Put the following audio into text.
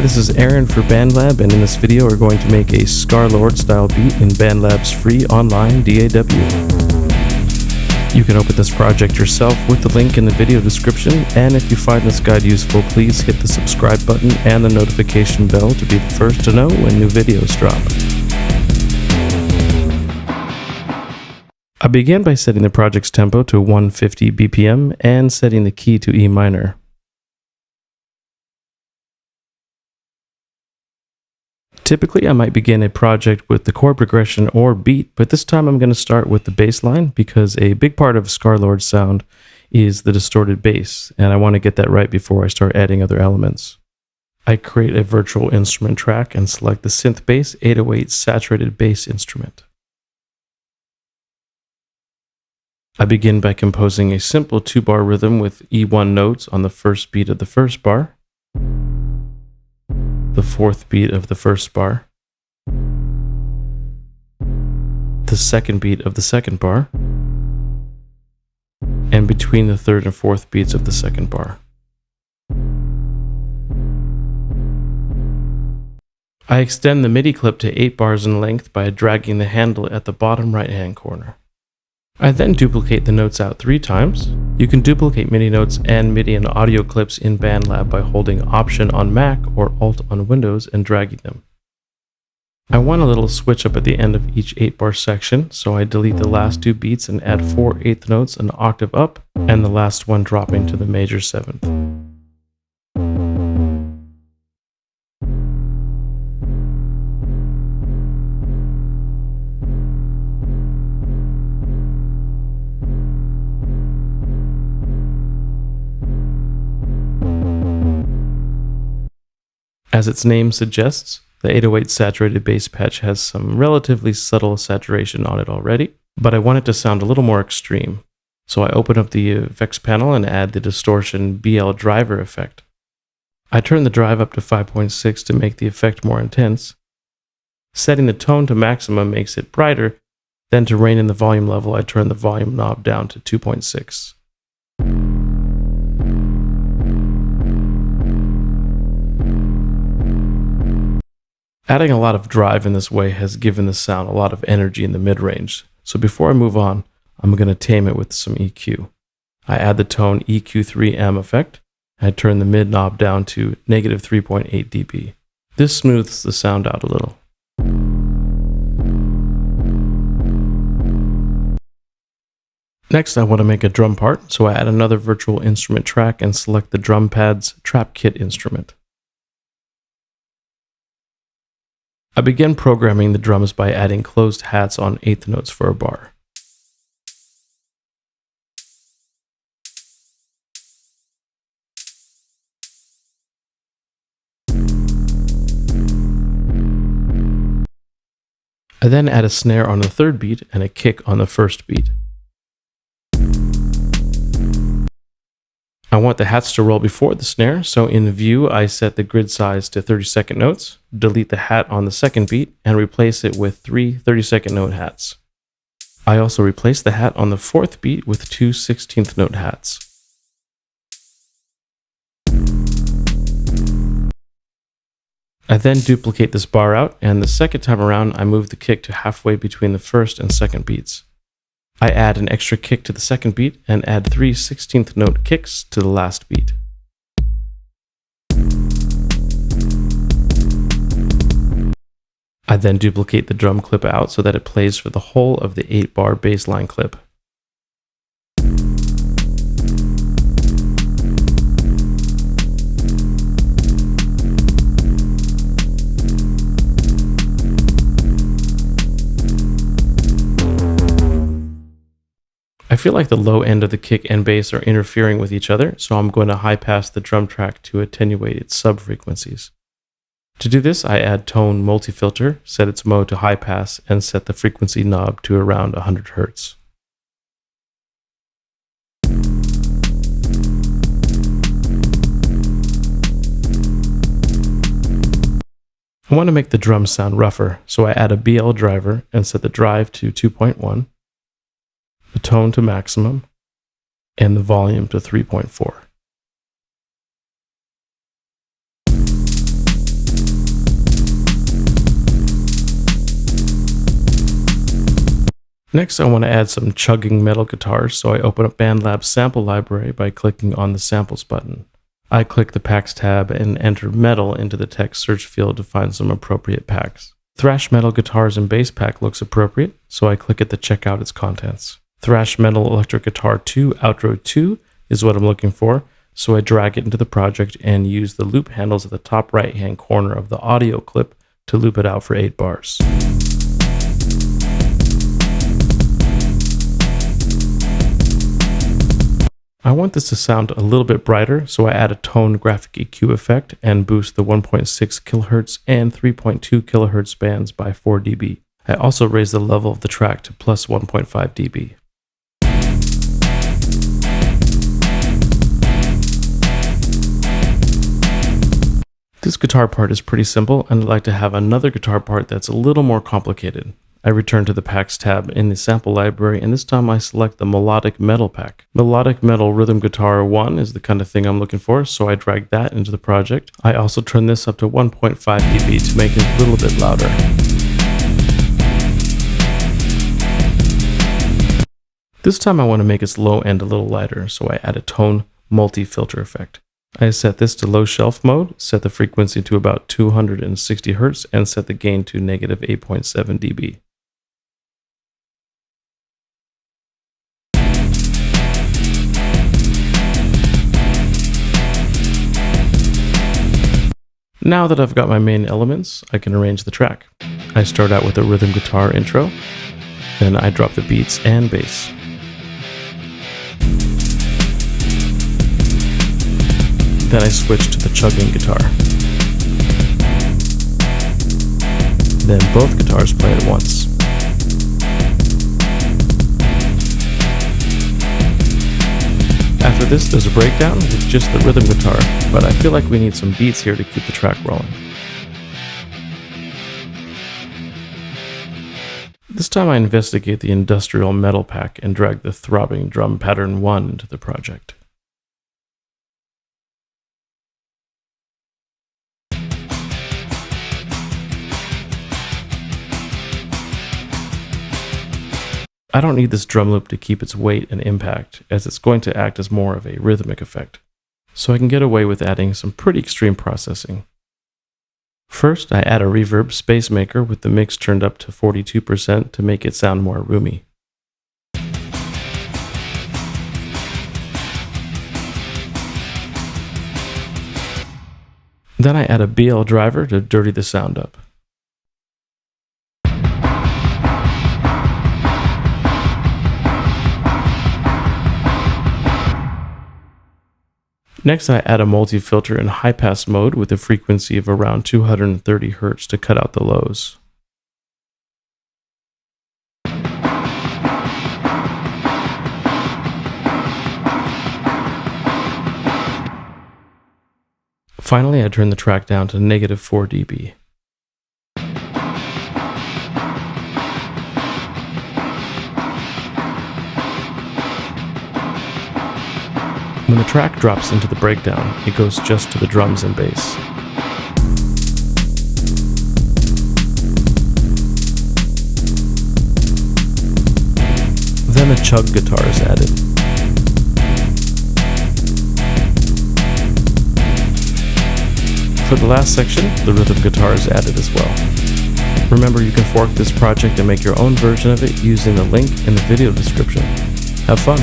Hi, this is Aaron for BandLab, and in this video we're going to make a Scarlxrd style beat in BandLab's free online DAW. You can open this project yourself with the link in the video description, and if you find this guide useful, please hit the subscribe button and the notification bell to be the first to know when new videos drop. I begin by setting the project's tempo to 150 BPM and setting the key to E minor. Typically, I might begin a project with the chord progression or beat, but this time I'm going to start with the bass line because a big part of Scarlxrd's sound is the distorted bass, and I want to get that right before I start adding other elements. I create a virtual instrument track and select the synth bass 808 saturated bass instrument. I begin by composing a simple 2-bar rhythm with E1 notes on the first beat of the first bar, the fourth beat of the first bar, the second beat of the second bar, and between the third and fourth beats of the second bar. I extend the MIDI clip to 8 bars in length by dragging the handle at the bottom right-hand corner. I then duplicate the notes out 3 times. You can duplicate MIDI notes and MIDI and audio clips in BandLab by holding Option on Mac or Alt on Windows and dragging them. I want a little switch up at the end of each 8-bar section, so I delete the last 2 beats and add 4 eighth notes an octave up, and the last one dropping to the major 7th. As its name suggests, the 808 saturated bass patch has some relatively subtle saturation on it already, but I want it to sound a little more extreme. So I open up the effects panel and add the distortion BL driver effect. I turn the drive up to 5.6 to make the effect more intense. Setting the tone to maximum makes it brighter, then to rein in the volume level, I turn the volume knob down to 2.6. Adding a lot of drive in this way has given the sound a lot of energy in the mid-range, so before I move on, I'm going to tame it with some EQ. I add the tone EQ3M effect, and I turn the mid knob down to -3.8 dB. This smooths the sound out a little. Next, I want to make a drum part, so I add another virtual instrument track and select the drum pad's trap kit instrument. I begin programming the drums by adding closed hats on eighth notes for a bar. I then add a snare on the third beat and a kick on the first beat. I want the hats to roll before the snare, so in View I set the grid size to 30-second notes, delete the hat on the second beat, and replace it with 3 30-second note hats. I also replace the hat on the fourth beat with 2 16th note hats. I then duplicate this bar out, and the second time around I move the kick to halfway between the first and second beats. I add an extra kick to the second beat and add 3 16th note kicks to the last beat. I then duplicate the drum clip out so that it plays for the whole of the 8-bar bassline clip. I feel like the low end of the kick and bass are interfering with each other, so I'm going to high pass the drum track to attenuate its sub-frequencies. To do this, I add Tone Multi-Filter, set its mode to high pass, and set the frequency knob to around 100 Hz. I want to make the drums sound rougher, so I add a BL driver and set the drive to 2.1. the tone to maximum, and the volume to 3.4. Next, I want to add some chugging metal guitars, so I open up BandLab's sample library by clicking on the Samples button. I click the Packs tab and enter metal into the text search field to find some appropriate packs. Thrash metal guitars and bass pack looks appropriate, so I click it to check out its contents. Thrash metal electric guitar 2 outro 2 is what I'm looking for, so I drag it into the project and use the loop handles at the top right hand corner of the audio clip to loop it out for 8 bars. I want this to sound a little bit brighter, so I add a tone graphic EQ effect and boost the 1.6 kHz and 3.2 kHz bands by 4 dB. I also raise the level of the track to plus 1.5 dB. This guitar part is pretty simple, and I'd like to have another guitar part that's a little more complicated. I return to the Packs tab in the sample library, and this time I select the Melodic Metal pack. Melodic Metal Rhythm Guitar 1 is the kind of thing I'm looking for, so I drag that into the project. I also turn this up to 1.5 dB to make it a little bit louder. This time I want to make its low end a little lighter, so I add a tone multi-filter effect. I set this to low shelf mode, set the frequency to about 260 Hz, and set the gain to negative 8.7 dB. Now that I've got my main elements, I can arrange the track. I start out with a rhythm guitar intro, then I drop the beats and bass. Then I switch to the chugging guitar. Then both guitars play at once. After this, there's a breakdown with just the rhythm guitar, but I feel like we need some beats here to keep the track rolling. This time I investigate the industrial metal pack and drag the throbbing drum pattern 1 into the project. I don't need this drum loop to keep its weight and impact, as it's going to act as more of a rhythmic effect, so I can get away with adding some pretty extreme processing. First, I add a reverb space maker with the mix turned up to 42% to make it sound more roomy. Then I add a BL driver to dirty the sound up. Next, I add a multi-filter in high-pass mode with a frequency of around 230 Hz to cut out the lows. Finally, I turn the track down to negative 4 dB. When the track drops into the breakdown, it goes just to the drums and bass. Then a chug guitar is added. For the last section, the rhythm guitar is added as well. Remember, you can fork this project and make your own version of it using the link in the video description. Have fun!